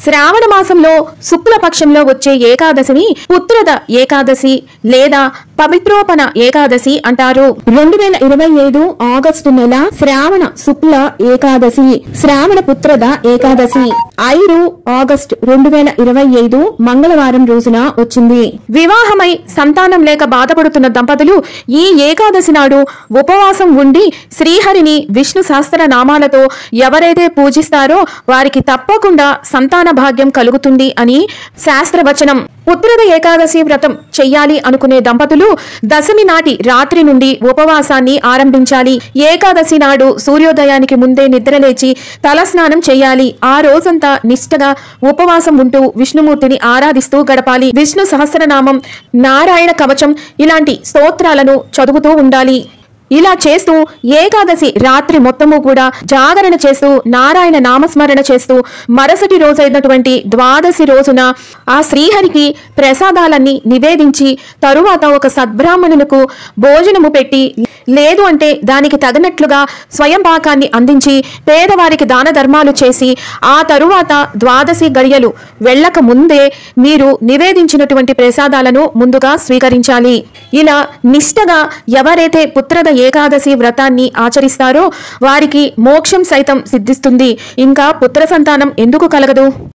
శ్రావణ మాసంలో శుక్లపక్షంలో వచ్చే ఏకాదశిని పుత్రద ఏకాదశి లేదా పవిత్రోపన ఏకాదశి అంటారు. 2025 ఆగస్టు నెల శ్రావణ శుక్ల ఏకాదశి, శ్రావణ పుత్రద ఏకాదశి 5 ఆగస్టు 2025 మంగళవారం రోజున వచ్చింది. వివాహమై సంతానం లేక బాధపడుతున్న దంపతులు ఈ ఏకాదశి నాడు ఉపవాసం ఉండి శ్రీహరిని విష్ణు సహస్ర నామాలతో ఎవరైతే పూజిస్తారో వారికి తప్పకుండా సంతాన భాగ్యం కలుగుతుంది అని శాస్త్రవచనం. పుత్రద ఏకాదశి వ్రతం చెయ్యాలి అనుకునే దంపతులు దశమి నాటి రాత్రి నుండి ఉపవాసాన్ని ఆరంభించాలి. ఏకాదశి నాడు సూర్యోదయానికి ముందే నిద్రలేచి తలస్నానం చేయాలి. ఆ రోజంతా నిష్ఠగా ఉపవాసం ఉంటూ విష్ణుమూర్తిని ఆరాధిస్తూ గడపాలి. విష్ణు సహస్రనామం, నారాయణ కవచం ఇలాంటి స్తోత్రాలను చదువుతూ ఉండాలి. ఇలా చేస్తూ ఏకాదశి రాత్రి మొత్తము కూడా జాగరణ చేస్తూ నారాయణ నామస్మరణ చేస్తూ మరుసటి రోజైనటువంటి ద్వాదశి రోజున ఆ శ్రీహరికి ప్రసాదాలన్నీ నివేదించి తరువాత ఒక సద్బ్రాహ్మణులకు భోజనము పెట్టి లేదు అంటే దానికి తగినట్లుగా స్వయం పాకాన్ని అందించి పేదవారికి దాన ధర్మాలు చేసి ఆ తరువాత ద్వాదశి గడియలు వెళ్ళక ముందే మీరు నివేదించినటువంటి ప్రసాదాలను ముందుగా స్వీకరించాలి. ఇలా నిష్ఠగా ఎవరైతే పుత్రద ఏకాదశి వ్రతాన్ని ఆచరిస్తారో వారికి మోక్షం సైతం సిద్ధిస్తుంది. ఇంకా పుత్ర సంతానం ఎందుకు కలగదు?